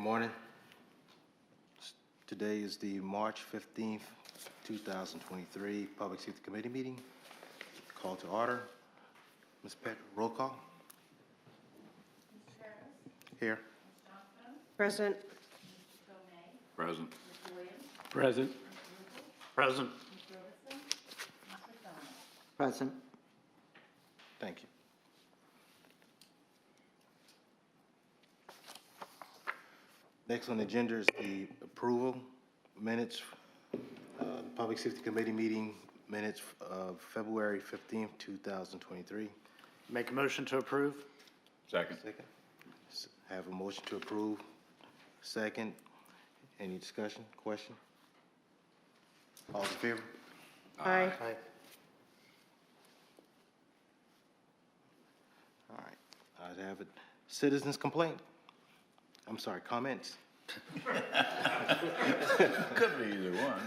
Good morning. Today is the March 15th, 2023 Public Safety Committee meeting. Call to order. Ms. Peck, roll call. Mr. Harris? Here. Ms. Johnstone? Present. Mr. Tomei? Present. Mr. Williams? Present. Mr. Rupel? Present. Mr. Robertson? Mr. Thomas? Present. Thank you. Next on the agenda is the approval minutes, Public Safety Committee meeting minutes of February 15th, 2023. Make a motion to approve. Second. Second. Have a motion to approve. Second. Any discussion, question? All in favor? Aye. All right, I'd have it. Citizens complaint. I'm sorry, comments. Could be either one.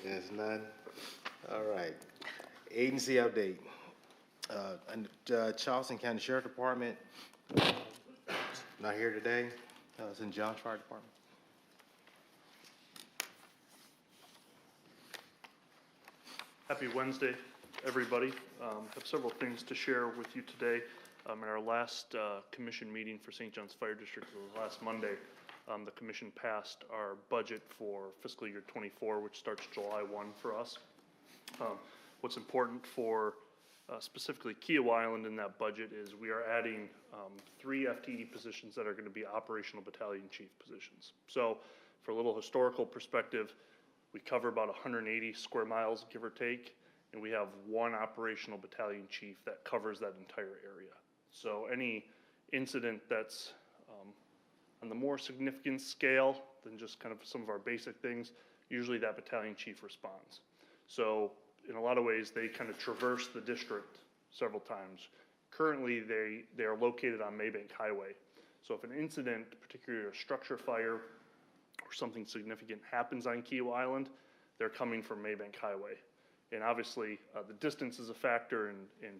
There's none. All right. Agency update. Charleston County Sheriff Department, not here today. It's in Johns Fire Department. Happy Wednesday, everybody. Have several things to share with you today. In our last commission meeting for St. John's Fire District last Monday, the commission passed our budget for fiscal year 24, which starts July 1 for us. What's important for specifically Kiowa Island in that budget is we are adding 3 FTE positions that are going to be operational battalion chief positions. So for a little historical perspective, we cover about 180 square miles, give or take, and we have 1 operational battalion chief that covers that entire area. So any incident that's on the more significant scale than just kind of some of our basic things, usually that battalion chief responds. So in a lot of ways, they kind of traverse the district several times. Currently, they are located on Maybank Highway. So if an incident, particularly a structure fire or something significant happens on Kiowa Island, they're coming from Maybank Highway. And obviously, the distance is a factor and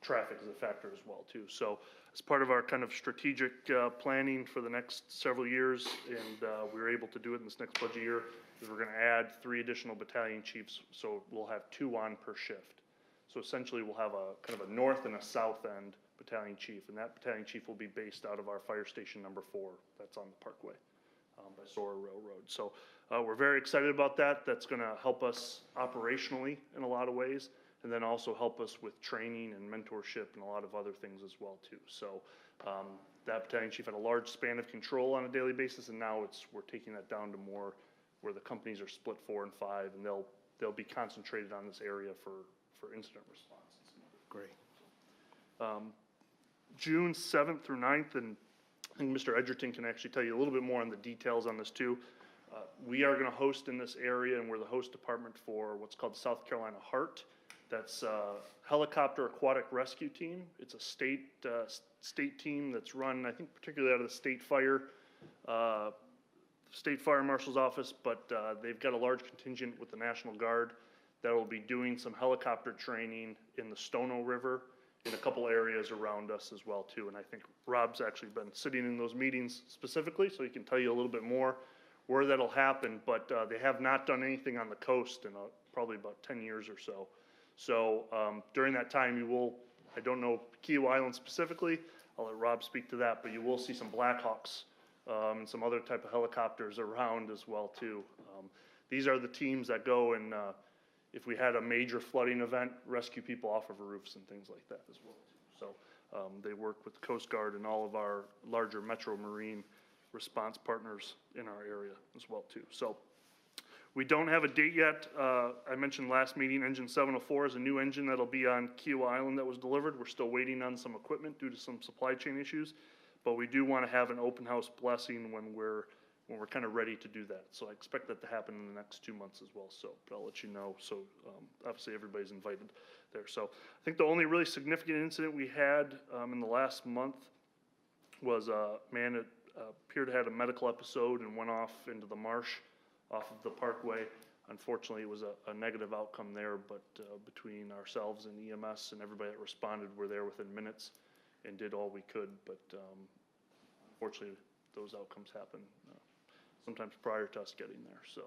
traffic is a factor as well too. So as part of our kind of strategic planning for the next several years, and we were able to do it in this next budget year, is we're going to add 3 additional battalion chiefs. So we'll have 2 on per shift. So essentially we'll have a kind of a north and a south end battalion chief, and that battalion chief will be based out of our fire station number 4 that's on the Parkway by Sora Railroad. So we're very excited about that. That's going to help us operationally in a lot of ways, and then also help us with training and mentorship and a lot of other things as well too. So that battalion chief had a large span of control on a daily basis, and now we're taking that down to more where the companies are split 4 and 5, and they'll be concentrated on this area for incident response. Great. June 7th through 9th, and I think Mr. Edgerton can actually tell you a little bit more on the details on this too. We are going to host in this area, and we're the host department for what's called the South Carolina Heart. That's a helicopter aquatic rescue team. It's a state team that's run, I think, particularly out of the state fire marshal's office, but they've got a large contingent with the National Guard that will be doing some helicopter training in the Stono River in a couple areas around us as well too. And I think Rob's actually been sitting in those meetings specifically, so he can tell you a little bit more where that'll happen, but they have not done anything on the coast in probably about 10 years or so. So during that time, you will, I don't know Kiowa Island specifically, I'll let Rob speak to that, but you will see some Blackhawks and some other type of helicopters around as well too. These are the teams that go and if we had a major flooding event, rescue people off of roofs and things like that as well. So they work with the Coast Guard and all of our larger Metro Marine response partners in our area as well too. So we don't have a date yet. I mentioned last meeting, engine 704 is a new engine that'll be on Kiowa Island that was delivered. We're still waiting on some equipment due to some supply chain issues, but we do want to have an open house blessing when we're kind of ready to do that. So I expect that to happen in the next 2 months as well. So, but I'll let you know. So obviously everybody's invited there. So I think the only really significant incident we had in the last month was a man that appeared to have a medical episode and went off into the marsh off of the Parkway. Unfortunately, it was a negative outcome there, but between ourselves and EMS and everybody that responded were there within minutes and did all we could, but unfortunately, those outcomes happen sometimes prior to us getting there. So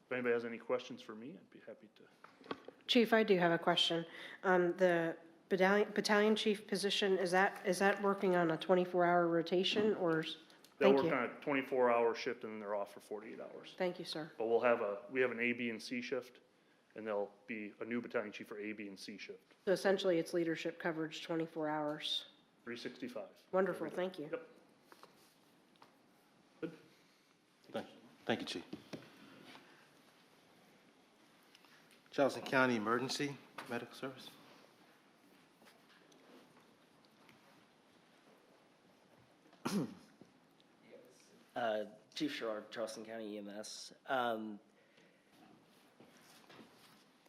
if anybody has any questions for me, I'd be happy to. Chief, I do have a question. The battalion chief position, is that working on a 24-hour rotation or? They'll Thank work you. on a 24-hour shift and then they're off for 48 hours. Thank you, sir. But we have an A, B, and C shift, and there'll be a new battalion chief for A, B, and C shift, So essentially, it's leadership coverage 24 hours. 365. Wonderful, thank you. Yep. Good. Thank you, Chief. Charleston County Emergency Medical Service. Chief Sherrard, Charleston County EMS.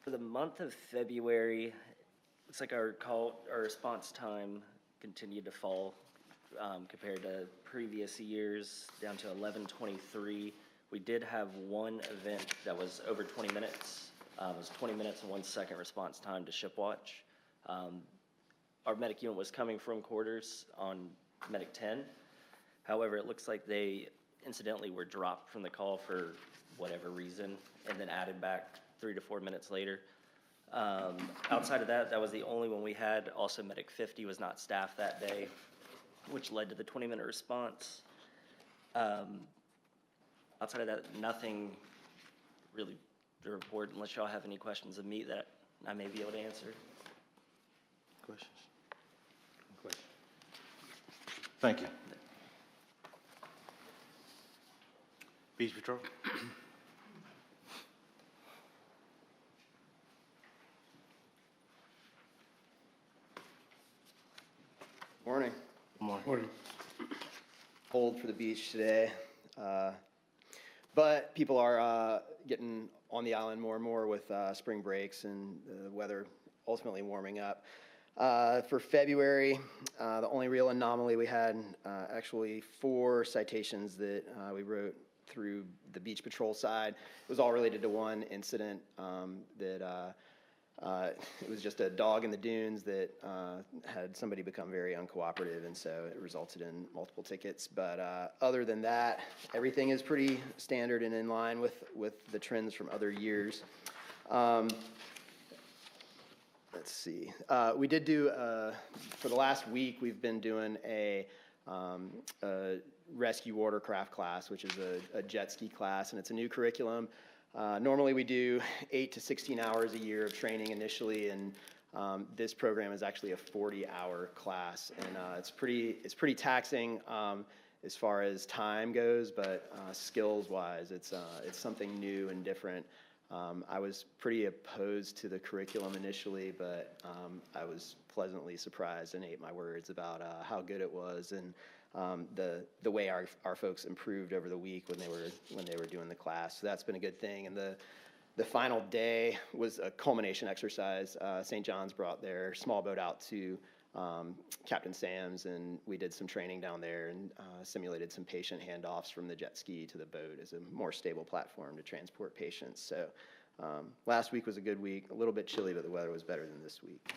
For the month of February, looks like our response time continued to fall compared to previous years, down to 11:23. We did have one event that was over 20 minutes. It was 20 minutes and 1 second response time to ship watch. Our medic unit was coming from quarters on medic 10. However, it looks like they incidentally were dropped from the call for whatever reason and then added back 3 to 4 minutes later. Outside of that, that was the only one we had. Also, medic 50 was not staffed that day, which led to the 20-minute response. Outside of that, nothing really to report unless y'all have any questions of me that I may be able to answer. Questions? Questions? Thank you. Beach Patrol? Morning. Morning. Cold for the beach today, but people are getting on the island more and more with spring breaks and the weather ultimately warming up. For February, the only real anomaly we had, actually 4 citations that we wrote through the beach patrol side. It was all related to one incident that it was just a dog in the dunes that had somebody become very uncooperative, and so it resulted in multiple tickets. But other than that, everything is pretty standard and in line with the trends from other years. Let's see. We did do, for the last week, we've been doing a rescue watercraft class, which is a jet ski class, and it's a new curriculum. Normally we do 8 to 16 hours a year of training initially, and this program is actually a 40-hour class, and it's pretty taxing as far as time goes, but skills-wise, it's something new and different. I was pretty opposed to the curriculum initially, but I was pleasantly surprised and ate my words about how good it was, and the way our folks improved over the week when they were doing the class. So that's been a good thing. And the final day was a culmination exercise. St. John's brought their small boat out to Captain Sam's, and we did some training down there and simulated some patient handoffs from the jet ski to the boat as a more stable platform to transport patients. So last week was a good week, a little bit chilly, but the weather was better than this week.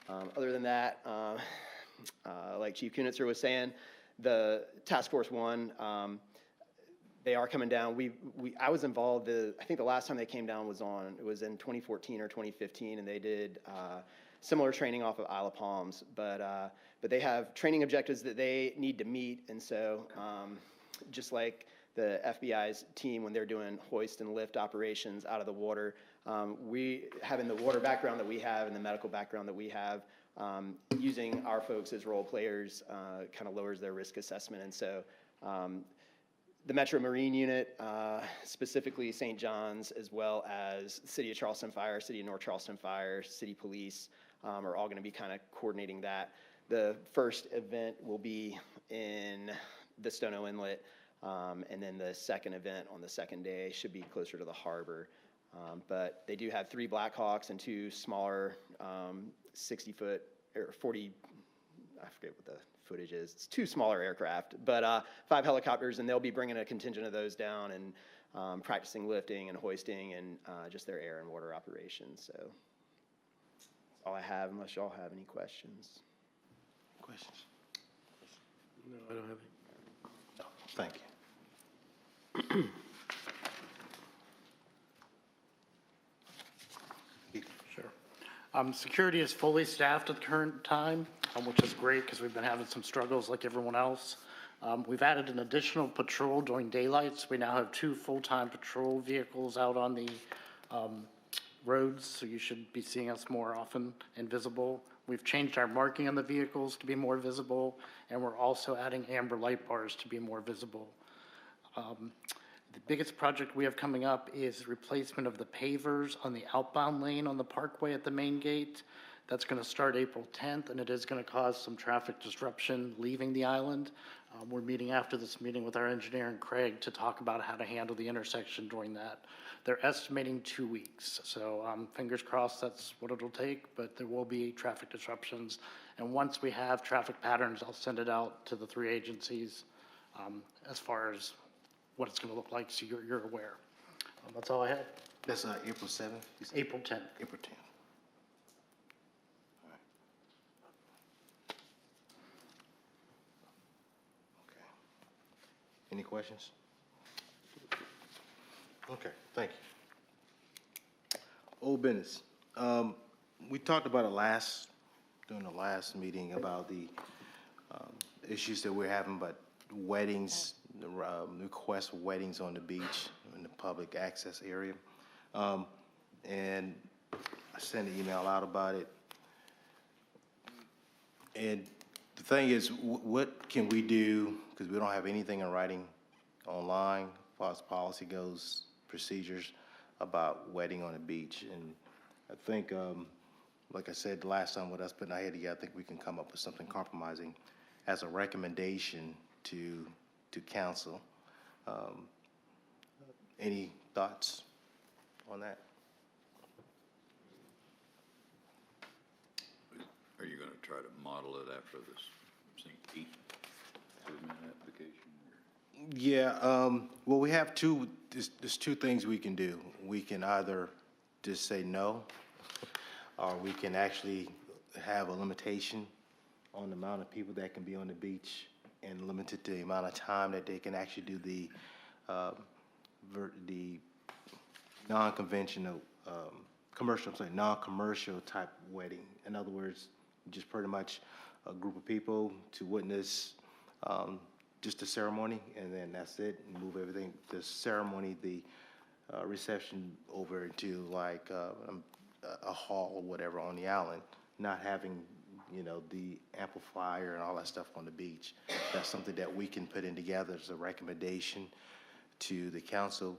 Other than that, like Chief Kunitzer was saying, the Task Force 1, they are coming down. I was involved. I think the last time they came down was in 2014 or 2015, and they did similar training off of Isle of Palms. But they have training objectives that they need to meet, and so just like the FBI's team when they're doing hoist and lift operations out of the water, we having the water background that we have and the medical background that we have. Using our folks as role players kind of lowers their risk assessment. And so the Metro Marine Unit, specifically St. John's, as well as City of Charleston Fire, City of North Charleston Fire, City Police, are all going to be kind of coordinating that. The first event will be in the Stono Inlet, and then the second event on the second day should be closer to the harbor. But they do have 3 Blackhawks and 2 smaller 60-foot or 40, I forget what the footage is. It's 2 smaller aircraft, but 5 helicopters, and they'll be bringing a contingent of those down and practicing lifting and hoisting and just their air and water operations. So that's all I have, unless y'all have any questions. Questions? No, I don't have any. No, thank you. Sure. Security is fully staffed at the current time, which is great because we've been having some struggles like everyone else. We've added an additional patrol during daylights. We now have 2 full-time patrol vehicles out on the roads, so you should be seeing us more often and visible. We've changed our marking on the vehicles to be more visible, and we're also adding amber light bars to be more visible. The biggest project we have coming up is replacement of the pavers on the outbound lane on the Parkway at the main gate. That's going to start April 10th, and it is going to cause some traffic disruption leaving the island. We're meeting after this meeting with our engineer and Craig to talk about how to handle the intersection during that. They're estimating 2 weeks, so fingers crossed that's what it'll take, but there will be traffic disruptions. And once we have traffic patterns, I'll send it out to the 3 agencies as far as what it's going to look like, so you're aware. That's all I had. That's April 7th? You said? April 10th. April 10th. All right. Okay. Any questions? Okay, thank you. Old business. We talked about it during the last meeting about the issues that we're having, but weddings, the request for weddings on the beach in the public access area. And I sent an email out about it. And the thing is, what can we do, because we don't have anything in writing online, as far as policy goes, procedures about wedding on the beach. And I think, like I said, the last time with us putting our head together, I think we can come up with something compromising as a recommendation to council. Any thoughts on that? Are you gonna try to model it after this St. Pete permit application? Yeah, well, we have there's 2 things we can do. We can either just say no, or we can actually have a limitation on the amount of people that can be on the beach and limited the amount of time that they can actually do the non-conventional, non-commercial type wedding. In other words, just pretty much a group of people to witness just the ceremony, and then that's it, and move everything, the ceremony, the reception over to like a hall or whatever on the island, not having, the amplifier and all that stuff on the beach. That's something that we can put in together as a recommendation to the council.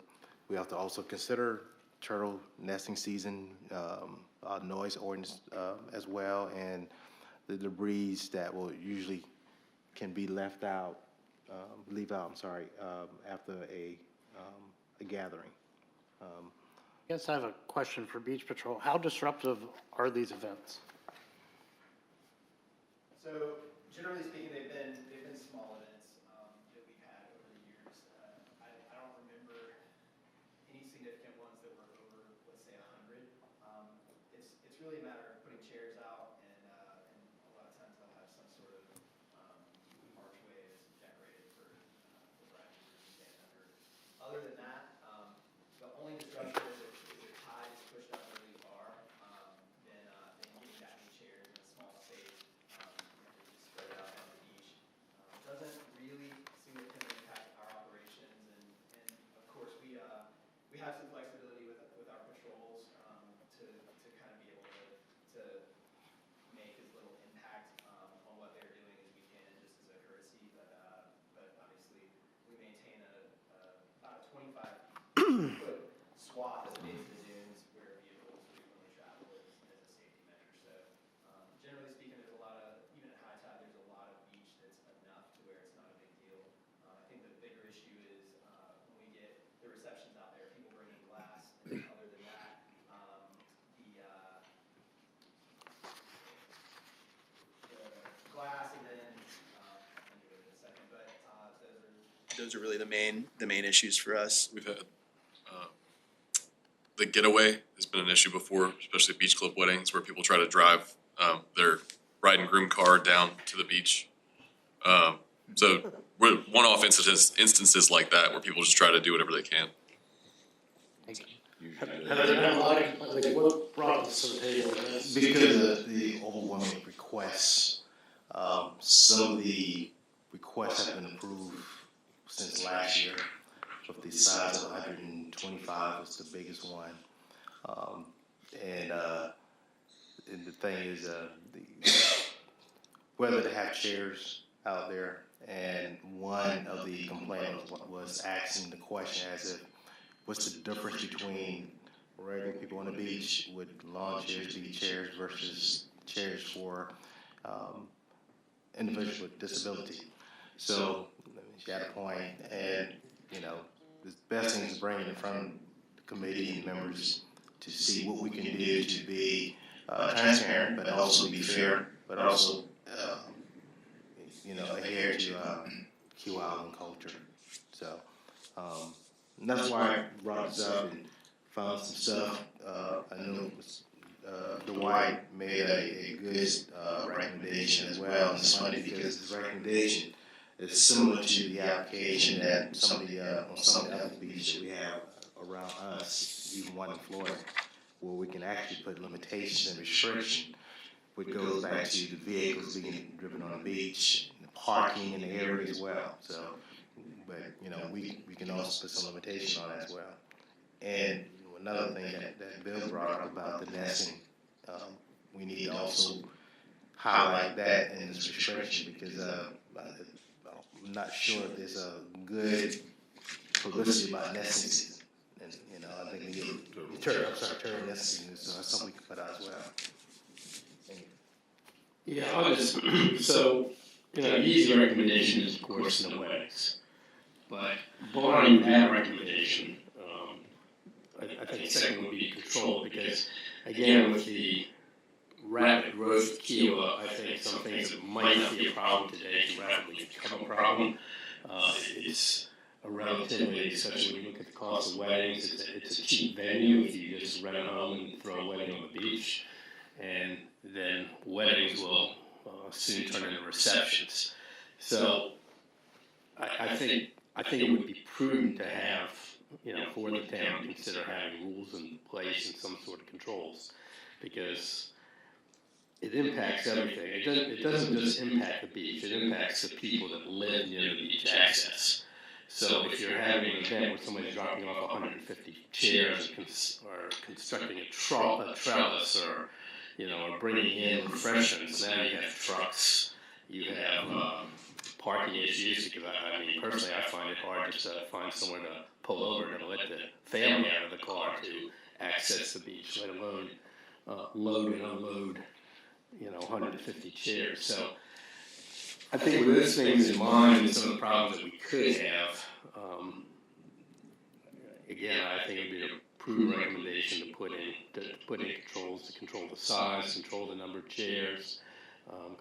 We have to also consider turtle nesting season, noise ordinance as well, and the debris that will usually can be left out, after a gathering. Yes, I have a question for Beach Patrol. How disruptive are these events? So generally speaking, they've been small events that we've had over the years. I don't remember any significant ones that were over, let's say, 100. It's really a matter of putting chairs out, and a lot of times they'll have some sort of archway that's decorated for the bride and groom to stand under. Other than that, the only disruption is if the tide is pushed up really far, then getting that many chairs in a small space. Spread out on the beach. Doesn't really significantly impact our operations, and of course we have some flexibility with our patrols to kind of be able to make as little impact on what they're doing as we can, just as a courtesy. But obviously we maintain about a 25-foot swath of base to dunes where vehicles frequently travel as a safety measure. So generally speaking, there's a lot of, even at high tide, there's a lot of beach that's enough to where it's not a big deal. I think the bigger issue is when we get the receptions out there, people bringing glass, and other than that, the glass, and then I'll do it in a second, but those are really the main issues for us. We've had the getaway has been an issue before, especially beach club weddings where people try to drive their bride and groom car down to the beach. So we're one-off instances like that where people just try to do whatever they can. Have there been like what brought this to the table? Because of the overwhelming requests, some of the requests have been approved since last year. Of the size of 125 was the biggest one. And the thing is, whether to have chairs out there, and one of the complainants was asking the question as if, what's the difference between regular people on the beach with lawn chairs, beach chairs versus chairs for individuals with disability? So she had a point, and the best thing is bringing it in front of the committee and members to see what we can do to be transparent, but also be fair, but also adhere to Key Island culture. So and that's why I brought this up and found some stuff. I know Dwight made a good recommendation as well. And it's funny because his recommendation is similar to the application that some of the other beaches that we have around us, even one in Florida, where we can actually put limitations and restriction, which goes back to the vehicles being driven on the beach, the parking in the area as well. So, but we can also put some limitation on that as well. And another thing that Bill brought up about the nesting, we need to also highlight that in this restriction because I'm not sure if there's a good publicity about nesting season. And I think we need to turn nesting season, so that's something we can put out as well. Yeah, I'll just, so, the easy recommendation is, of course, no weddings. But barring that recommendation, I think the second would be control, because, again, with the rapid growth of Kiowa, I think some things that might not be a problem today can rapidly become a problem. It's a relatively, especially when you look at the cost of weddings, it's a cheap venue if you just rent a home and throw a wedding on the beach. And then weddings will soon turn into receptions. So I think it would be prudent to have, for the town to consider having rules in place and some sort of controls, because it impacts everything. It doesn't just impact the beach, it impacts the people that live near the beach access. So if you're having an event where somebody's dropping off 150 chairs or constructing a trellis or or bringing in refreshments, now you have trucks, you have parking issues, because I mean, personally, I find it hard just to find somewhere to pull over and let the family out of the car to access the beach, let alone load and unload, 150 chairs. So I think with those things in mind and some of the problems that we could have, again, I think it would be a prudent recommendation to put in controls to control the size, control the number of chairs,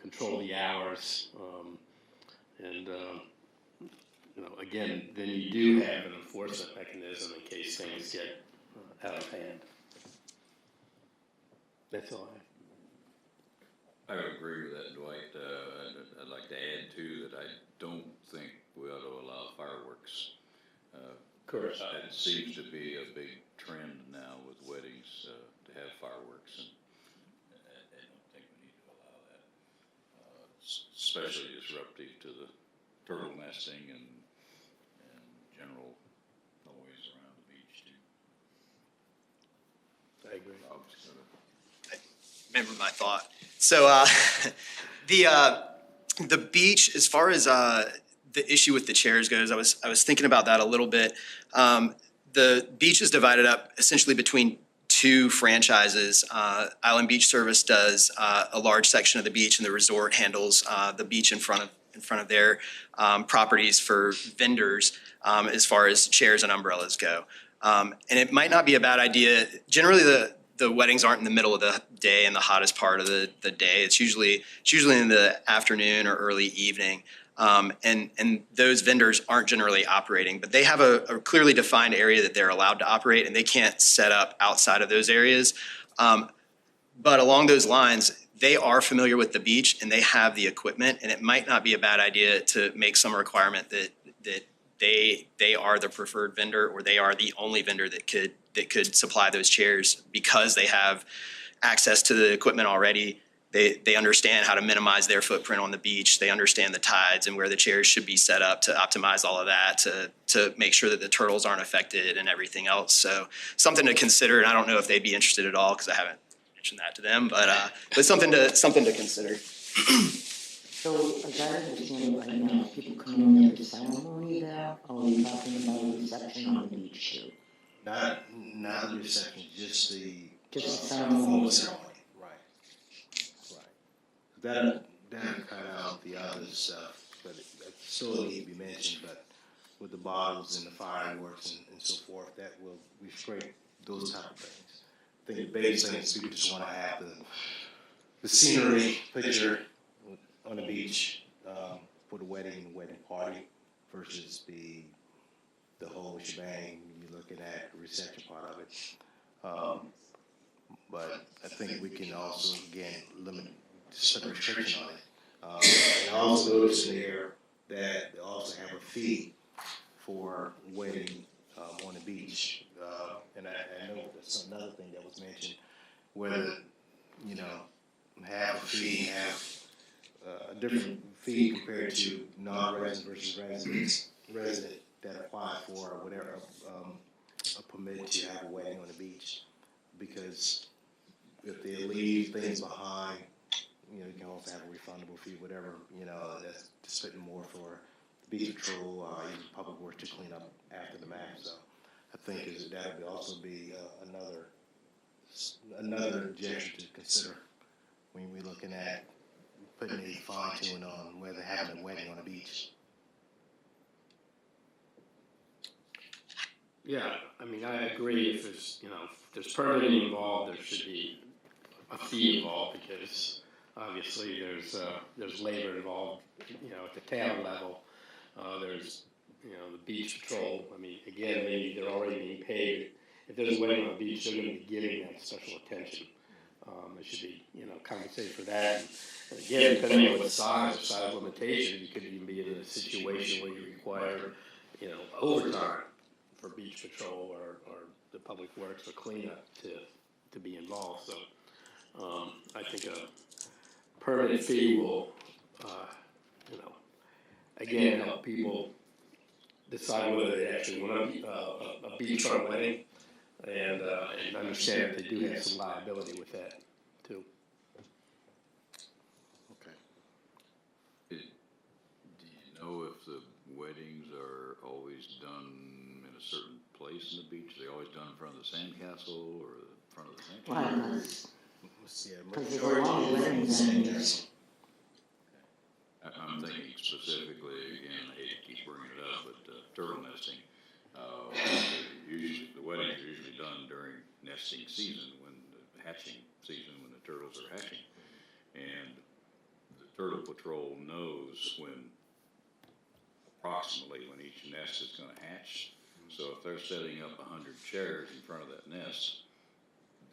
control the hours, and again, then you do have an enforcement mechanism in case things get out of hand. That's all I have. I would agree with that, Dwight. I'd like to add too that I don't think we ought to allow fireworks. Correct. It seems to be a big trend now with weddings to have fireworks, and I don't think we need to allow that. It's especially disruptive to the turtle nesting and general noise around the beach too. I agree. Remember my thought. So the beach, as far as the issue with the chairs goes, I was thinking about that a little bit. The beach is divided up essentially between two franchises. Island Beach Service does a large section of the beach, and the resort handles the beach in front of their properties for vendors as far as chairs and umbrellas go. And it might not be a bad idea. Generally, the weddings aren't in the middle of the day and the hottest part of the day. It's usually in the afternoon or early evening. And those vendors aren't generally operating, but they have a clearly defined area that they're allowed to operate, and they can't set up outside of those areas. But along those lines, they are familiar with the beach and they have the equipment, and it might not be a bad idea to make some requirement that they are the preferred vendor, or they are the only vendor that could supply those chairs, because they have access to the equipment already. They understand how to minimize their footprint on the beach. They understand the tides and where the chairs should be set up to optimize all of that, to make sure that the turtles aren't affected and everything else. So something to consider, and I don't know if they'd be interested at all because I haven't mentioned that to them, but something to consider. So, as I understand it right now, people come in there for ceremony there, or are you talking about a reception on the beach too? Not the reception, just the. Just the formal ceremony. ceremony, right. That'll cut out the other stuff, but it still need to be mentioned, but with the bottles and the fireworks and so forth, that will restrict those type of things. I think the biggest thing is people just wanna have the scenery picture on the beach, for the wedding and the wedding party versus the whole shebang, you're looking at the reception part of it. But I think we can also, again, limit, set a restriction on it. And I also noticed in there that they also have a fee for wedding, on the beach. And I know that's another thing that was mentioned, whether, you know, half a fee, half, a different fee compared to non-resident versus resident that apply for whatever, a permit to have a wedding on the beach. Because if they leave things behind, you know, you can also have a refundable fee, whatever, you know, that's just spending more for beach patrol, even public works to clean up after the match. So I think that would also be another objection to consider when we're looking at putting a fine tune on whether having a wedding on a beach. Yeah, I mean, I agree, if there's, you know, if there's permitting involved, there should be a fee involved, because obviously there's labor involved, you know, at the town level. There's, you know, the beach patrol, I mean, again, they're already being paid. If there's a wedding on the beach, they're gonna be getting that special attention. They should be, you know, compensated for that. And again, depending on what size limitation, you could even be in a situation where you require, you know, overtime for beach patrol or the public works or cleanup to be involved. So I think a permit fee will, you know, again, help people decide whether they actually want a beachfront wedding, and understand that they do have some liability with that too. Okay. Do you know if the weddings are always done in a certain place in the beach? Are they always done in front of the sandcastle or the front of the Why, sanctuary? because there's a lot of weddings on there. I'm thinking specifically, again, I hate to keep bringing it up, but turtle nesting. Usually, the weddings are usually done during nesting season, when the hatching season, when the turtles are hatching. And the turtle patrol knows approximately when each nest is gonna hatch. So if they're setting up 100 chairs in front of that nest,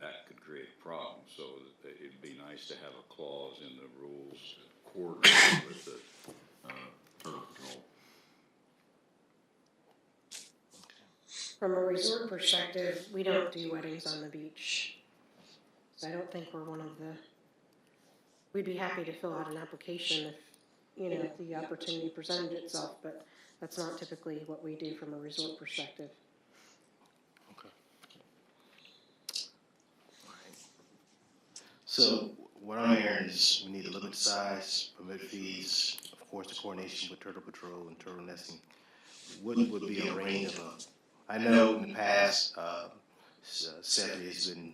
that could create a problem. So it'd be nice to have a clause in the rules to coordinate with the turtle patrol. From a resort perspective, we don't do weddings on the beach. So I don't think we're one of the, we'd be happy to fill out an application if, you know, if the opportunity presented itself, but that's not typically what we do from a resort perspective. Okay. All right. So what I'm hearing is we need to limit the size, permit fees, of course, the coordination with turtle patrol and turtle nesting. What would be a range of I know in the past, Stephanie has been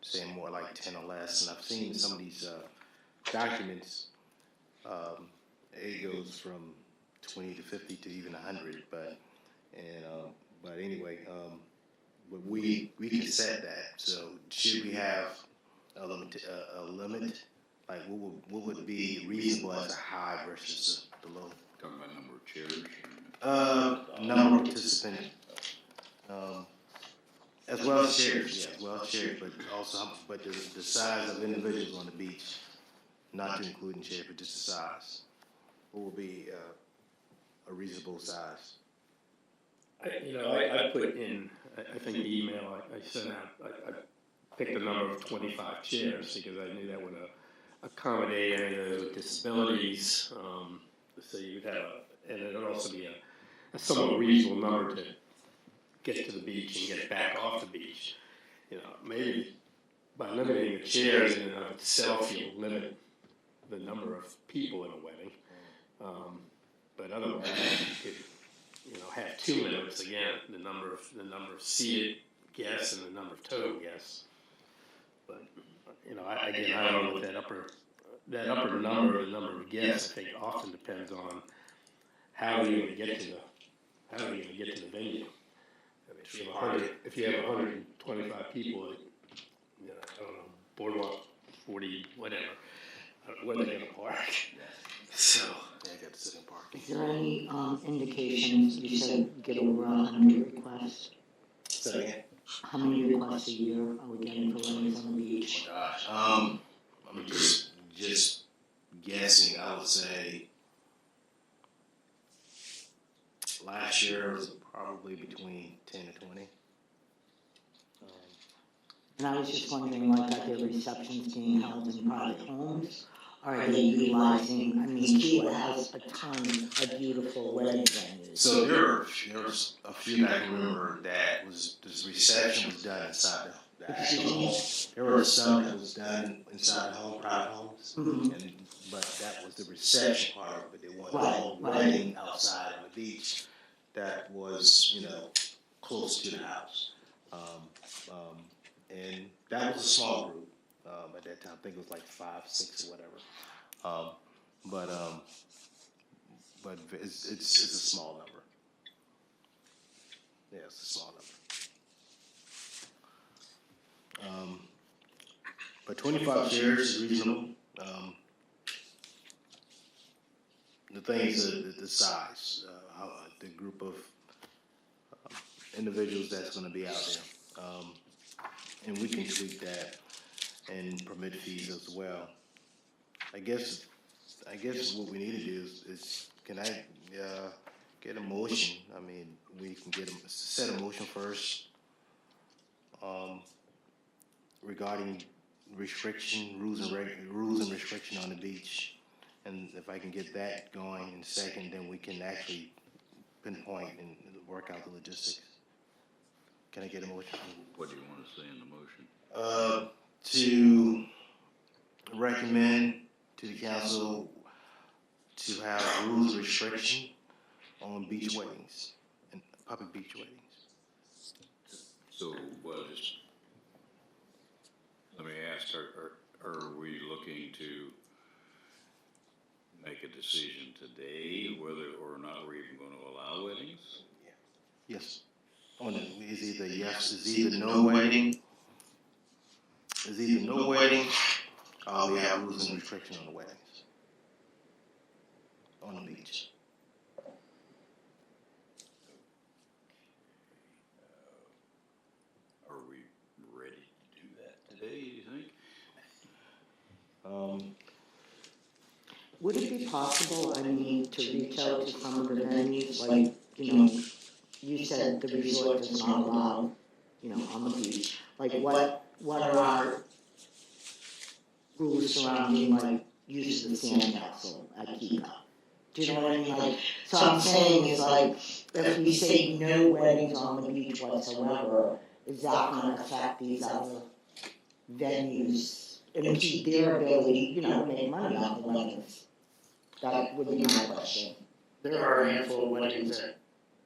saying more like 10 or less, and I've seen some of these documents, it goes from 20 to 50 to even 100, but anyway, but we can set that. So should we have a limit? Like what would be reasonable as a high versus the low? Talking about number of chairs? Number of participants. As well as chairs, yeah, as well as chairs, but also, but the size of individuals on the beach, not to include in chairs, but just the size. What would be a reasonable size? I put in, I think the email I sent out, I picked a number of 25 chairs because I knew that would accommodate any of those with disabilities. So you'd have, and it would also be a somewhat reasonable number to get to the beach and get back off the beach. Maybe by limiting the chairs in and of itself, you'll limit the number of people in a wedding. But otherwise, you could, have two limits again: the number of seated guests and the number of total guests. But I don't know what that upper number, the number of guests, I think often depends on how you're going to get to the venue. I mean, if you have 125 people at, I don't know, Boardwalk 40, whatever, where they're going to park. So. Yeah, I got the sitting park. Is there any indications, you said get over 100 requests? Say again? How many requests a year are we getting for weddings on the beach? Gosh, I'm just guessing. I would say last year was probably between 10 and 20. And I was just wondering, like, are there receptions being held in private homes? Are they utilizing, I mean, Kiewit has a ton of beautiful wedding venues. So there's a few that I can remember that this reception was done inside the actual home. There were some that was done inside the home, private homes, but that was the reception part of it. They wanted a whole wedding outside on the beach that was, close to the house. And that was a small group at that time. I think it was like 5, 6 or whatever. But it's a small number. Yeah, it's a small number. But 25 chairs is reasonable. The thing is the size, the group of individuals that's going to be out there. And we can tweak that and permit fees as well. I guess what we need to do is can I get a motion? I mean, we can set a motion first regarding rules and restriction on the beach. And if I can get that going in a second, then we can actually pinpoint and work out the logistics. Can I get a motion? What do you want to say in the motion? To recommend to the council to have rules of restriction on beach weddings and public beach weddings. So, just let me ask, are we looking to make a decision today whether or not we're even going to allow weddings? Yes. Is either yes, is either no wedding, or we have rules and restrictions on the weddings on the beach. Are we ready to do that today, do you think? Would it be possible, I mean, to reach out to some of the venues, like, you said the resort does not allow, on the beach. Like, what are our rules surrounding, like, use of the sandcastle at Kika? Do you know what I mean? Like, so I'm saying is, like, if we say no weddings on the beach whatsoever, is that going to affect these other venues and impede their ability, to make money off the weddings? That would be my question. There are a handful of weddings at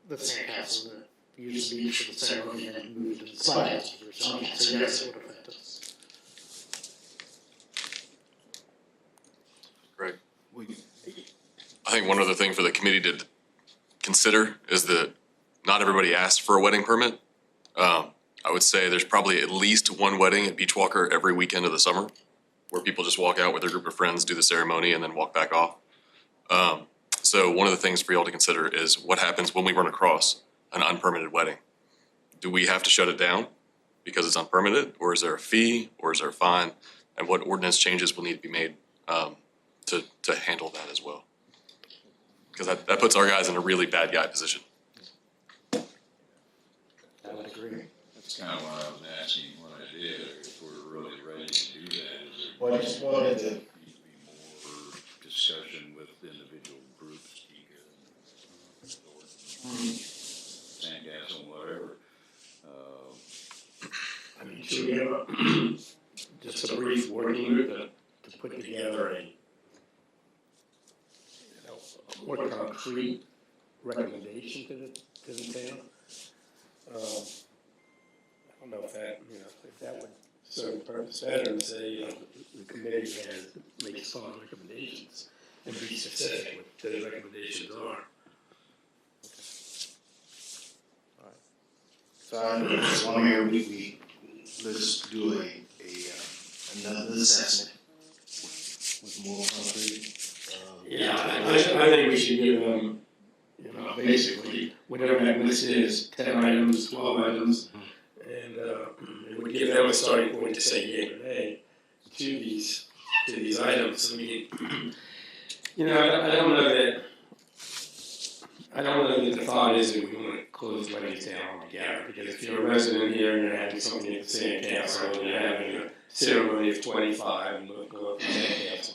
the sandcastle that used to be for the ceremony and then moved to the sandcastle or something, so yes, it would affect us. Great. I think one other thing for the committee to consider is that not everybody asked for a wedding permit. I would say there's probably at least one wedding at Beachwalker every weekend of the summer where people just walk out with their group of friends, do the ceremony, and then walk back off. So one of the things for y'all to consider is what happens when we run across an unpermitted wedding. Do we have to shut it down? because it's unpermitted, or is there a fee, or is there a fine? And what ordinance changes will need to be made to handle that as well? Because that puts our guys in a really bad guy position. I would agree. That's kind of why I was asking what I did, if we're really ready to do that. Is there Well, I just wanted to, need to be more discussion with individual groups, Sandcastle, whatever. I mean, should we have just a brief working group to put together a, more concrete recommendation to the town? I don't know if that, if that would serve the purpose better and say, the committee makes solid recommendations and be specific what those recommendations are. so I just want to hear, let's do another assessment with more concrete. Yeah, I think we should give them, basically, whatever that list is, 10 items, 12 items, and we give them a starting point to say yea or nay to these items. I mean, I don't know that the thought is that we want to close weddings down altogether, because if you're a resident here and you're having something at the Sandcastle, and you're having a ceremony of 25 and go up to Sandcastle.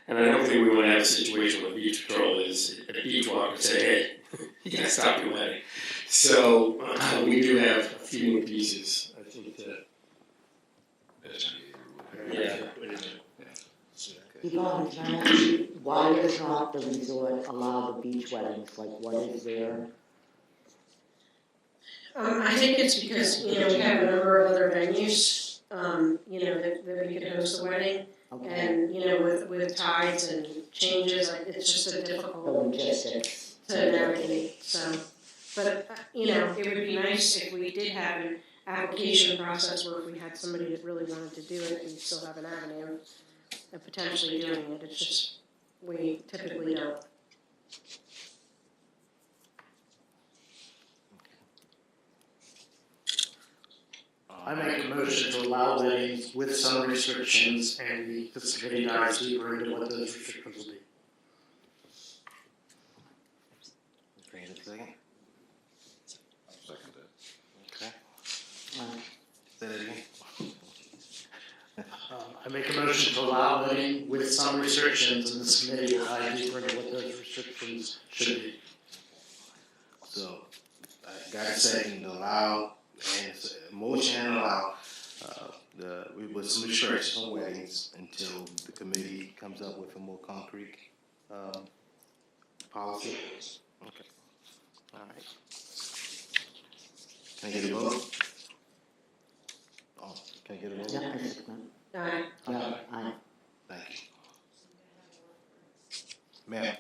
And I don't think we want to have a situation where beach patrol is a beach walker say, hey, you gotta stop your wedding. So we do have a few more pieces, I think, yeah. Yvonne, can I ask you, why does not the resort allow the beach weddings? Like, what is there? I think it's because, we have a number of other venues, that we could host a wedding. Okay. And, with tides and changes, it's just a The difficult logistics. to navigate, so. But, it would be nice if we did have an application process where if we had somebody that really wanted to do it, we still have an avenue of potentially doing it. It's just, we typically don't. I make a motion to allow weddings with some restrictions, and the committee dives deeper into what those restrictions will be. Bring it a second. Second that. Okay. Say that again. I make a motion to allow wedding with some restrictions, and this committee will dive deeper into what those restrictions should be. So, I got a second to allow, and it's a motion and allow, with some restrictions on weddings until the committee comes up with a more concrete, policy. Okay. All right. Can I get a vote? Oh, can I get a vote? Yeah, I think that. Aye. Yeah, I. Thank you. Ma'am?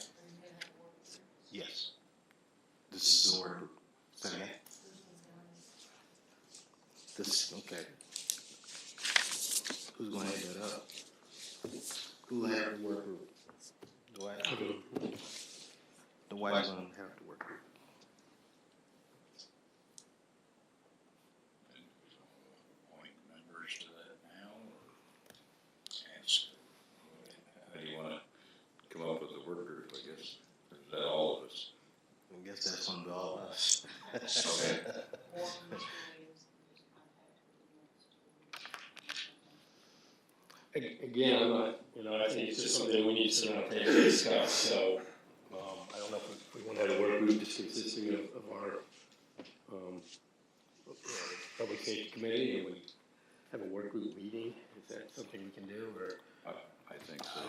Yes. This is the work group. Say again? This, okay. Who's gonna head that up? Who will have the work group? Dwight? Dwight's gonna have the work group. Appoint members to that now, or ask? How do you wanna come up with the work group, I guess? Or is that all of us? I guess that's gonna be all of us. Okay. Again, I'm not, I think it's just something we need to sit down and discuss, so, I don't know if we want to have a work group just consisting of our, public safety committee, and we have a work group meeting, is that something we can do, or? I think so,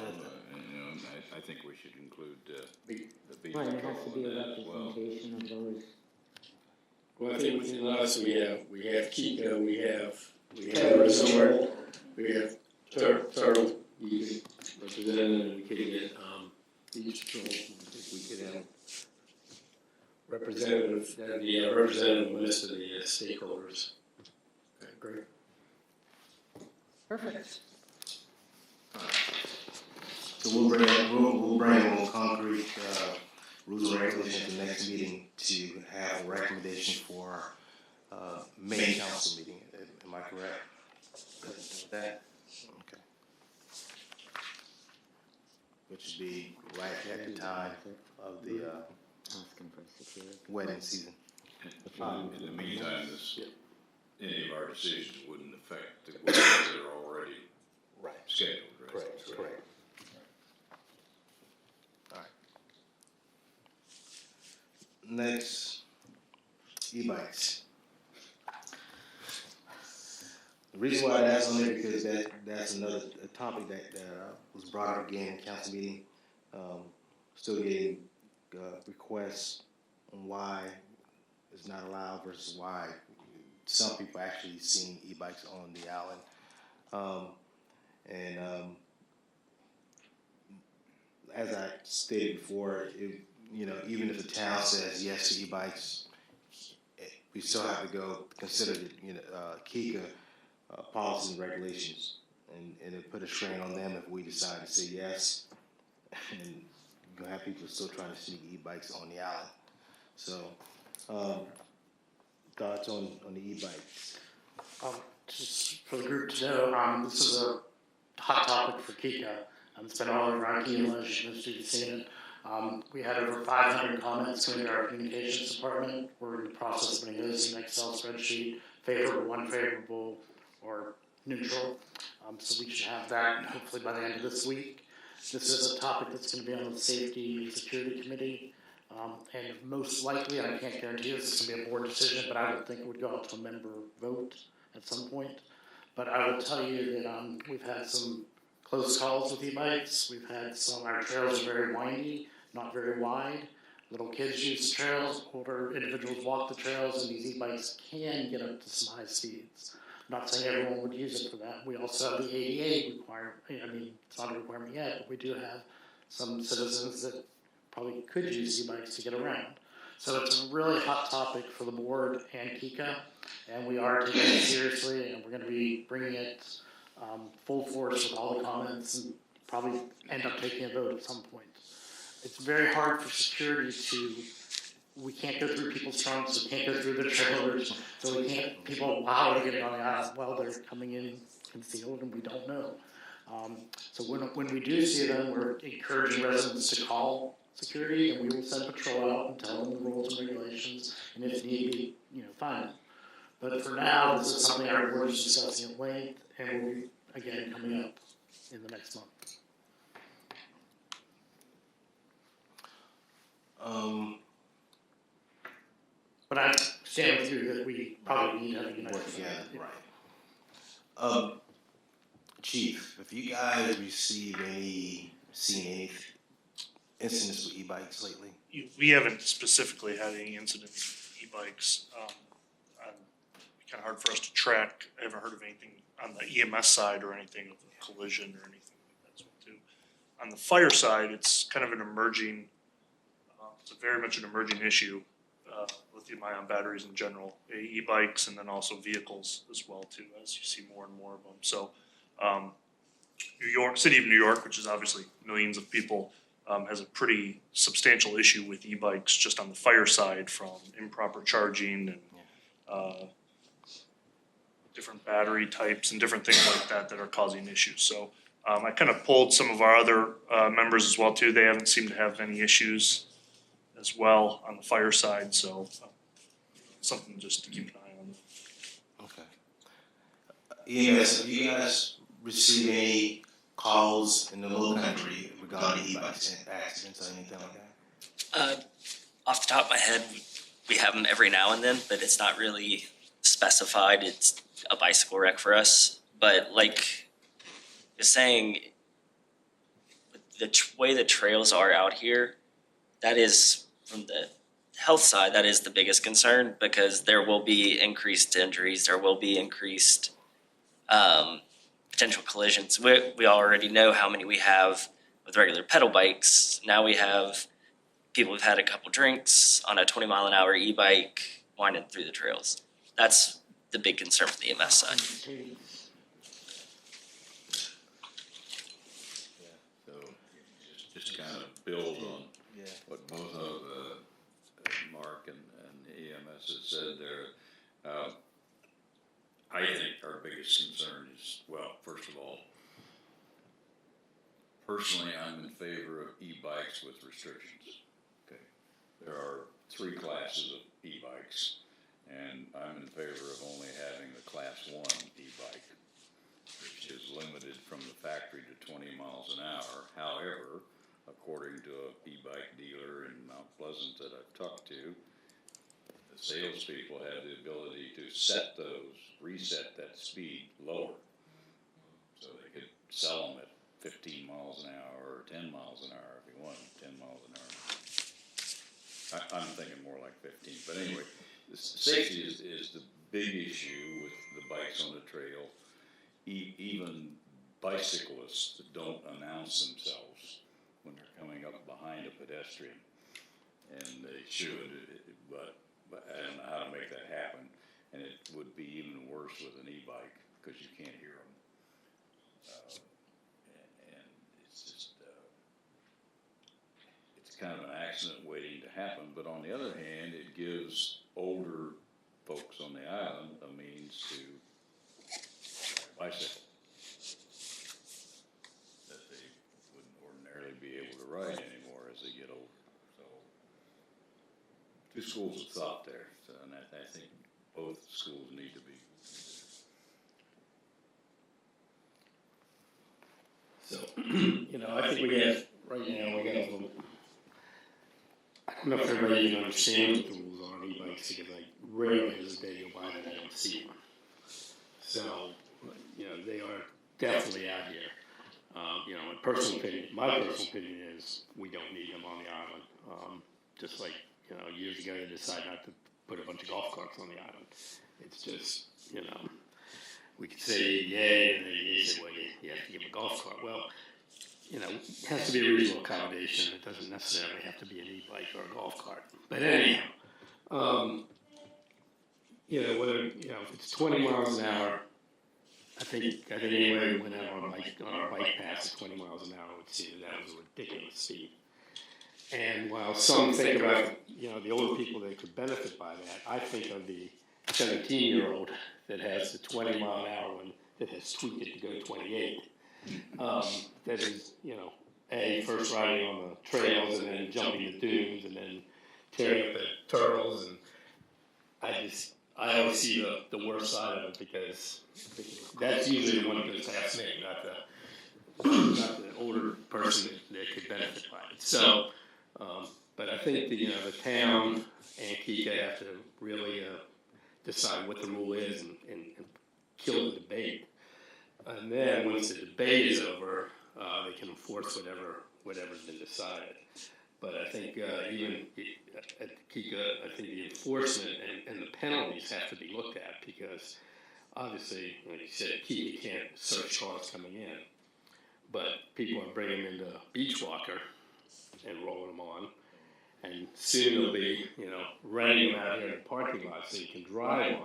I think we should include, the beach Right, it has to patrol be in a that as well. representation of those. Well, I think within us, we have Kiko, we have Resort, we have Turtle, you could represent them, and we could get, Beach Patrol, I think we could have representative, that'd be a representative list of the stakeholders. Okay, great. Perfect. So we'll bring more concrete, rules and regulations at the next meeting to have a recommendation for, May council meeting. Am I correct? With that? Okay. Which would be right at the time of the Asking for security. wedding season. In the meantime, any of our decisions wouldn't affect the weddings that are already Right. scheduled, right? Correct. All right. Next, e-bikes. The reason why that's on there because that's another topic that was brought up again in council meeting. Still getting requests on why it's not allowed versus why some people actually seen e-bikes on the island. As I stated before, even if the town says yes to e-bikes, we still have to go consider the KICA policies and regulations, and it put a strain on them if we decide to say yes, and you're gonna have people still trying to sneak e-bikes on the island. So, thoughts on the e-bikes? Just for the group to know, this is a hot topic for Kika. It's been all around Kika, as you've seen it. We had over 500 comments coming to our communications department. We're in the process of putting those in an Excel spreadsheet, favorable, unfavorable, or neutral. So we should have that hopefully by the end of this week. This is a topic that's going to be on the Safety and Security Committee. And most likely, I can't guarantee this is going to be a board decision, but I would think it would go out to a member vote at some point. But I will tell you that we've had some close calls with e-bikes. We've had our trails are very windy, not very wide. Little kids use the trails, older individuals walk the trails, and these e-bikes can get up to some high speeds. I'm not saying everyone would use it for that. We also have the ADA requirement. It's not a requirement yet, but we do have some citizens that probably could use e-bikes to get around. So it's a really hot topic for the board and KICA, and we are taking it seriously, and we're going to be bringing it full force with all the comments and probably end up taking a vote at some point. It's very hard for security we can't go through people's trunks, we can't go through their trailers, so people, wow, they're getting on the island. Well, they're coming in concealed and we don't know. So when we do see them, we're encouraging residents to call security, and we will send patrol out and tell them the rules and regulations, and if need be, fine them. But for now, this is something our board is discussing at length, and will be, again, coming up in the next month. But I stand with you that we probably need to have a united Work front. together, right. Chief, if you guys seen any incidents with e-bikes lately? We haven't specifically had any incidents with e-bikes. Kind of hard for us to track. I haven't heard of anything on the EMS side or anything of a collision or anything like that sort too. On the fire side, it's kind of an emerging, it's very much an emerging issue, lithium-ion batteries in general, e-bikes, and then also vehicles as well too, as you see more and more of them. So, City of New York, which is obviously millions of people, has a pretty substantial issue with e-bikes just on the fire side, from improper charging and different battery types and different things like that are causing issues. So I kind of pulled some of our other members as well too. They haven't seemed to have any issues as well on the fire side. So something just to keep an eye on. Okay. EMS, have you guys received any calls in the low country regarding e-bikes and accidents or anything like that? Off the top of my head, we have them every now and then, but it's not really specified. It's a bicycle wreck for us. But like you're saying, the way the trails are out here, that is, from the health side, that is the biggest concern, because there will be increased injuries, there will be increased potential collisions. We already know how many we have with regular pedal bikes. Now we have people who've had a couple drinks on a 20-mile-an-hour e-bike winding through the trails. That's the big concern for the EMS side. So just kind of build on what both of Mark and EMS has said there. I think our biggest concern is, well, first of all, personally, I'm in favor of e-bikes with restrictions. Okay, there are 3 classes of e-bikes, and I'm in favor of only having the Class 1 e-bike, which is limited from the factory to 20 miles an hour. However, according to an e-bike dealer in Mount Pleasant that I've talked to, the salespeople have the ability to reset that speed lower. So they could sell them at 15 miles an hour or 10 miles an hour if you want, 10 miles an hour. I'm thinking more like 15, but anyway, the safety is the big issue with the bikes on the trail. Even bicyclists that don't announce themselves when they're coming up behind a pedestrian, and they should, but I don't know how to make that happen. And it would be even worse with an e-bike because you can't hear them. And it's just, it's kind of an accident waiting to happen. But on the other hand, it gives older folks on the island a means to ride a bicycle that they wouldn't ordinarily be able to ride anymore as they get older. So, 2 schools of thought there. So, and I think both schools need to be. So, you know, I think we have, right now, we got a little, I don't know if everybody even understands what the rules are on e-bikes, because like rarely is a day go by that I don't see one. So, you know, they are definitely out here. You know, my personal opinion is we don't need them on the island. Just like, you know, years ago they decided not to put a bunch of golf carts on the island. It's just, you know, we could say yay, and then you say, well, you have to give a golf cart. Well, you know, it has to be a reasonable accommodation. It doesn't necessarily have to be an e-bike or a golf cart. But anyhow, you know, whether, you know, if it's 20 miles an hour, I think anyway, we went out on our bike path at 20 miles an hour, would see that was a ridiculous speed. And while some think about, you know, the older people that could benefit by that, I think of the 17-year-old that has the 20 mile an hour one that has tweaked it to go 28. That is, you know, first riding on the trails and then jumping the dunes and then tearing up the turtles. And I always see the worst side of it because that's usually the one that goes past me, not the older person that could benefit by it. So, but I think the town and Kika have to really decide what the rule is and kill the debate. And then once the debate is over, they can enforce whatever's been decided. But I think even at Kika, I think the enforcement and the penalties have to be looked at because obviously, like you said, Kika can't search cars coming in. But people are bringing them into Beachwalker and rolling them on. And soon they'll be, you know, renting them out here in the parking lot so you can drive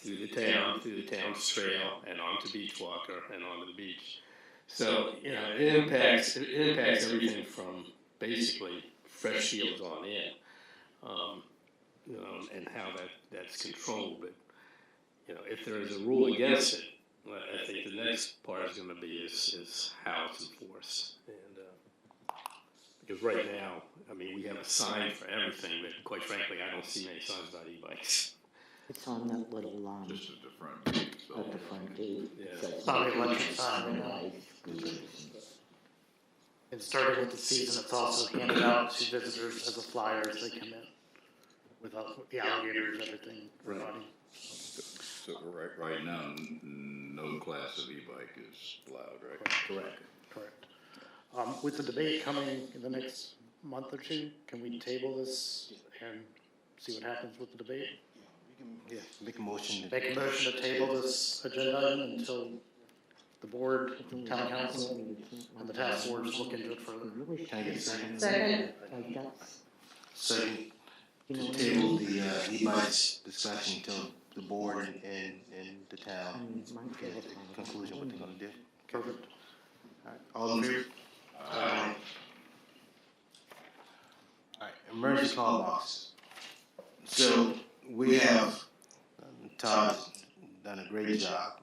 through the town's trail and onto Beachwalker and onto the beach. So, you know, it impacts everything from basically fresh shields on in, you know, and how that's controlled. But, you know, if there is a rule against it, I think the next part is going to be is how it's enforced. And because right now, I mean, we have a sign for everything, but quite frankly, I don't see many signs about e-bikes. It's on that little Just at the front gate, so. at the front gate. Yeah. It says It's not an election sign, no no. scooters. And starting with the season, it's also handed out to visitors as a flyer as they come in, with the alligators, everything, everybody. So right now, no class of e-bike is allowed, right? Correct. With the debate coming in the next month or two, can we table this and see what happens with the debate? Yeah, make a motion. Make a motion to table this agenda item until the board, town council, and the task force look into it further. Can I get a second? Second. Like that's, Second, you know, to table the e-bikes discussion until the board and the town get a conclusion what they're gonna do. Perfect. All in favor? Aye. All right, emergency call box. So we have Todd's done a great job,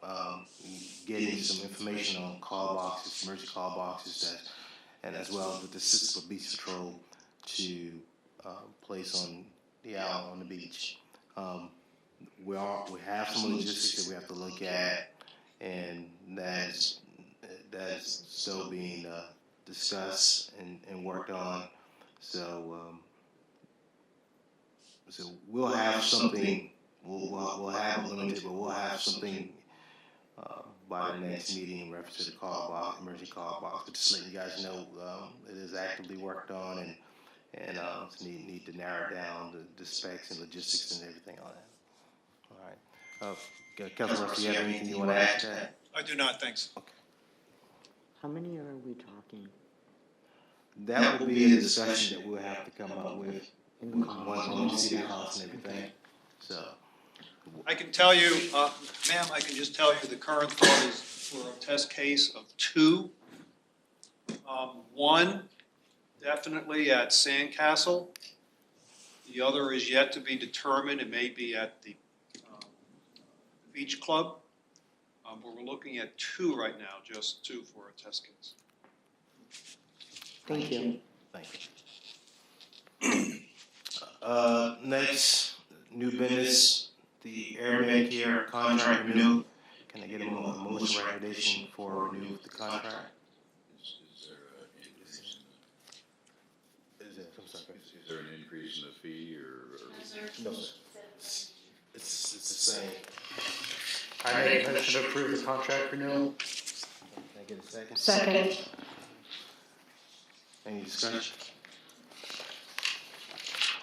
getting some information on call boxes, emergency call boxes, and as well with the system of Beach Patrol to place on the island on the beach. We have some logistics that we have to look at, and that's still being discussed and worked on. So we'll have something. We'll have it limited, but we'll have something by the next meeting in reference to the call box, emergency call box. But just letting you guys know, it is actively worked on, and need to narrow down the specs and logistics and everything on that. All right. Councilor, do you have anything you want to add to that? I do not think so. Okay. How many are we talking? That will be a discussion that we'll have to come up with In the once we see the costs and everything. So. I can tell you, ma'am, I can just tell you the current thought is for a test case of 2. One, definitely at Sandcastle. The other is yet to be determined. It may be at the Beach Club. But we're looking at 2 right now, just 2 for a test case. Thank you. Thank you. Next, new business, the Air Medicare contract renewal. Can I get a motion recommendation for renew the contract? Is there an increase in the fee or? No, sir. It's the same. I make a motion to approve the contract renewal. Can I get a second? Second. Any discussion?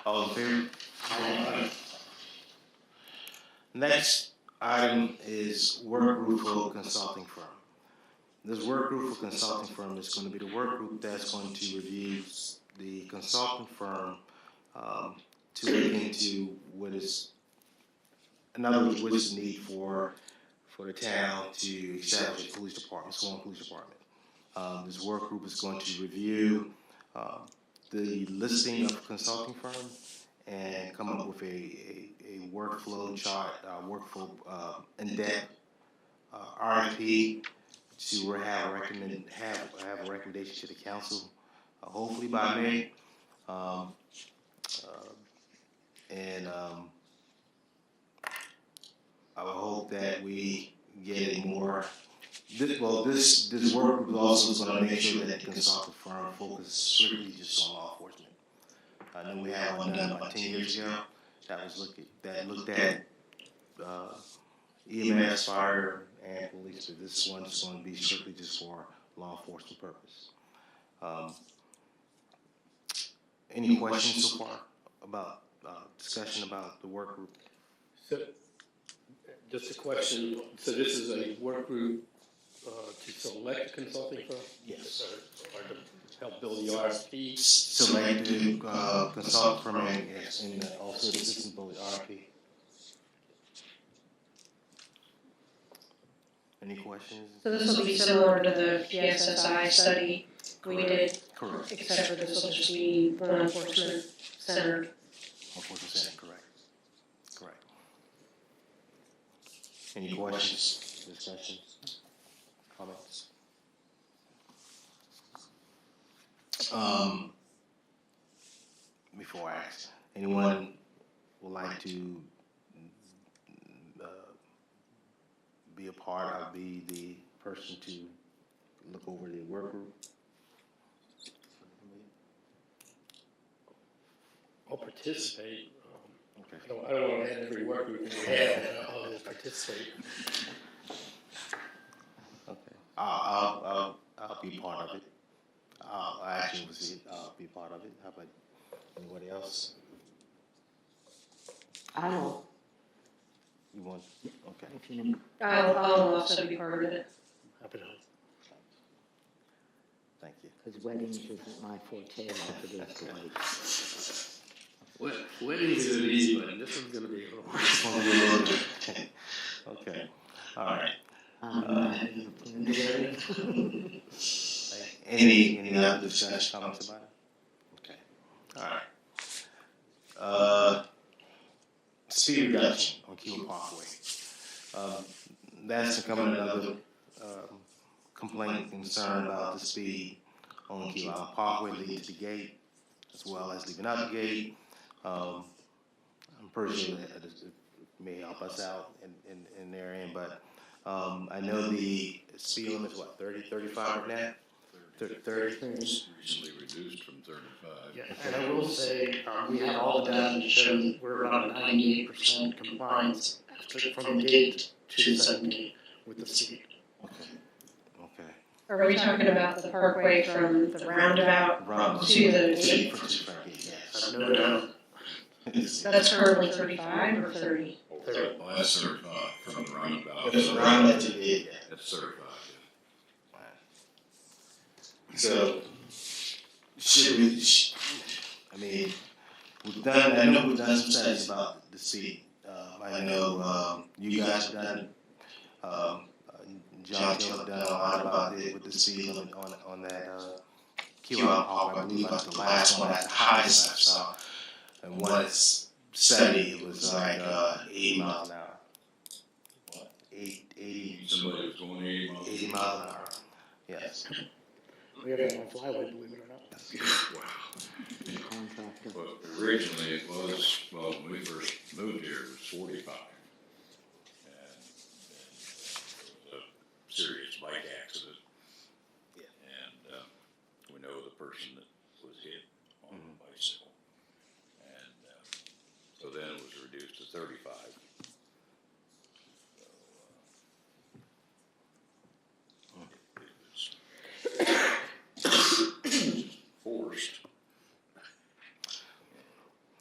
All in favor? Next item is work group for consulting firm. This work group for consulting firm is going to be the work group that's going to review the consulting firm to look into what is, in other words, what is the need for the town to establish a police department, Swan Police Department. This work group is going to review the listing of consulting firms and come up with a workflow chart, workflow in-depth RFP to have a recommendation to the council, hopefully by May. I would hope that we get a more. This work group also is going to make sure that the consulting firm focuses strictly just on law enforcement. I know we had one done about 10 years ago that looked at EMS, fire, and police. But this one's going to be strictly just for law enforcement purpose. Any questions so far about discussion about the work group? So, just a question, so this is a work group to select a consulting firm? Yes. Or to help build the RFP? Select the consultant firm and also the system build the RFP. Any questions? So this will be similar to the PSSI study we did, Correct. except for this will just be law enforcement centered. 4%, correct. Correct. Any questions, discussions, comments? Before I ask, anyone would like to be a part of, be the person to look over the work group? I'll participate. Okay. I don't want to have every work group in your head, I'll just participate. Okay. I'll be part of it. I actually I'll be part of it. How about anybody else? I will, You want? Okay. if you know. I'll also be part of it. Happy to. Thank you. Because weddings isn't my forte like it is to like. Weddings is an easy one, this one's gonna be a little. Okay. All right. Not even planned a wedding. Any other discussion, comments about it? Okay. All right. Speed reduction on Keeler Parkway. That's becoming another complaint, concern about the speed on Key Island Parkway leading to the gate, as well as leaving out the gate. I'm pretty sure that it may help us out in their end, but I know the speed limit is what, 30, 35 right now? 30? Recently reduced from 35. Yeah, and I will say, we have all the data to show that we're around 98% compliance from the gate to the second gate with the speed. Okay. Are we talking about the parkway from the roundabout to the gate? Yes. No doubt. That's currently 35 or 30? Oh, that's 35 from the roundabout. If it's roundabout to the gate, yeah. That's 35, So, should we, I mean, I know we've done some studies about the speed. I know, you guys have done, John Taylor done a lot about it with the speed limit on that, Key Island Parkway. I believe that's the last one, that's the highest I saw. And one study, it was like, 80 miles an hour. What? 80. Somebody was going 80 miles. 80 miles an hour, yes. We have it on flyway, believe it or not. Well, originally it was, well, when we first moved here, it was 45. And there was a serious bike accident. Yeah. And we know the person that was hit on the bicycle. And so then it was reduced to 35. Forced.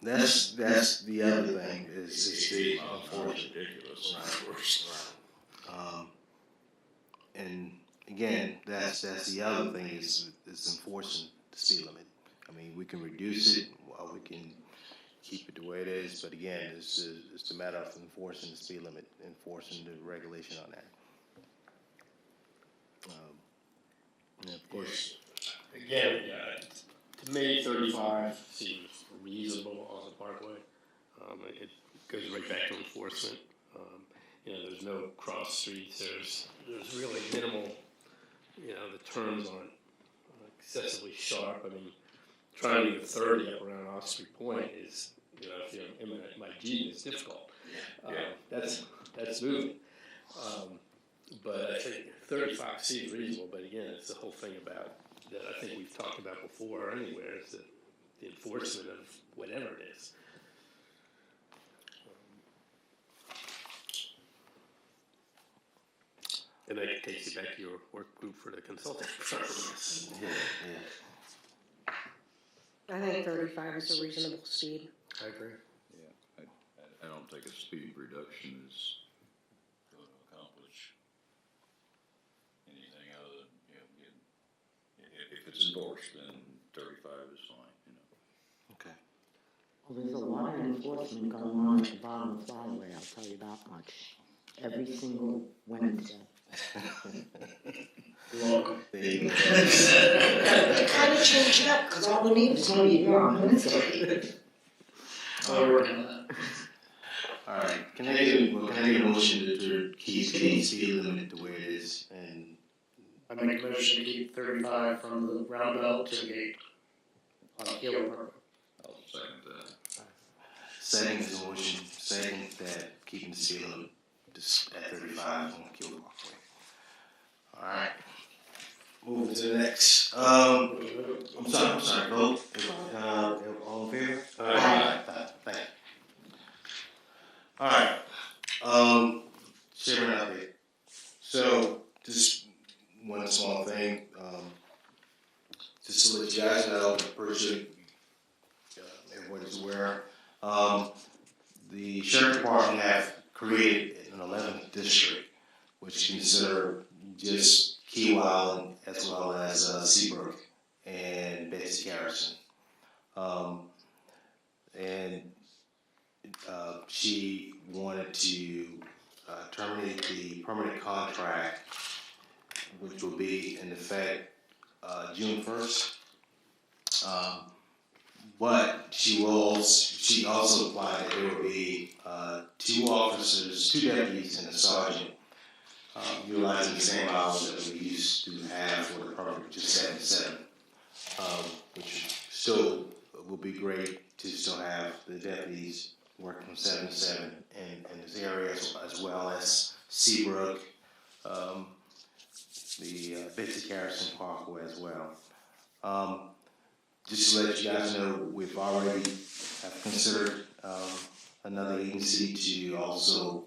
That's the other thing is the Unfortunately, ridiculous. And again, that's the other thing is enforcing the speed limit. I mean, we can reduce it, or we can keep it the way it is, but again, it's the matter of enforcing the speed limit, enforcing the regulation on that. And of course, Again, to me, 35 seems reasonable on the parkway. It goes right back to enforcement. There's no cross streets. There's really minimal. The turns aren't excessively sharp. I mean, trying to get 30 up around Osprey Point is, if you're in my Jeep, it's difficult. That's moving. But I think 35 seems reasonable. But again, it's the whole thing about that I think we've talked about before anywhere is that the enforcement of whatever it is. And that takes you back to your work group for the consulting firm. I think 35 is a reasonable speed. I agree. Yeah, I don't think a speed reduction is going to accomplish anything other than, if it's endorsed, then 35 is fine, okay. Well, there's a lot of enforcement going on at the bottom of the flyway, I'll tell you that much. Every single Wednesday. There you go. Kind of change it up, because all the neighbors know you're here on Wednesday. I'll work on that. All right, can I get a motion to keep the speed limit the way it is? And I make a motion to keep 35 from the roundabout to the gate on Keel Parkway. I'll second that. second is a motion, second that keeping the speed limit at 35 on Keel Parkway. All right. Moving to the next. I'm sorry, vote. All in favor? Aye. Thank you. All right. Chairman update. So, just one small thing, just to let you guys know, appreciate everybody's aware. The Sheriff Department have created an 11th district, which consider just Key Island as well as Seabrook and Betsy Garrison. She wanted to terminate the permanent contract, which will be in effect June 1st. But she also applied that there will be, 2 officers, 2 deputies and a sergeant, utilizing the same hours that we used to have for the program, which is 7 to 7. Which still will be great to still have the deputies working from 7 to 7 in this area, as well as Seabrook, the Betsy Harrison Parkway as well. Just to let you guys know, we've already have considered another agency to also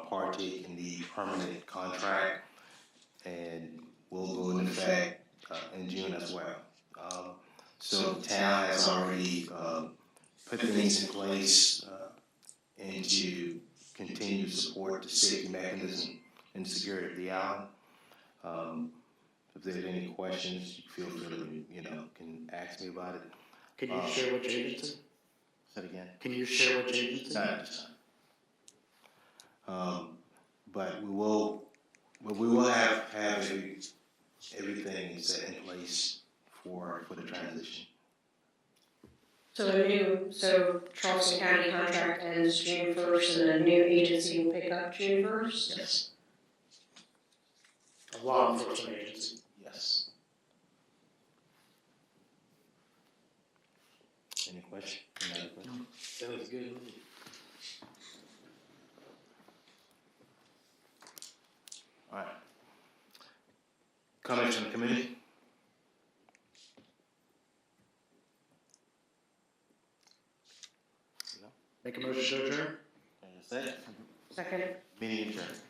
partake in the permanent contract, and will go into effect in June as well. So the town has already put things in place and to continue to support the safety mechanism and security of the island. If there's any questions, you feel free to, can ask me about it. Can you share which agency? Say that again? Can you share which agency? Not at this time. But we will have everything set in place for the transition. So Charleston County contract ends June 1st and a new agency will pick up June 1st? Yes. A law enforcement agency. Yes. Any question? Any other question? Sounds good. All right. Comments from the committee? Make a motion to adjourn? Second. Second. Meeting adjourned.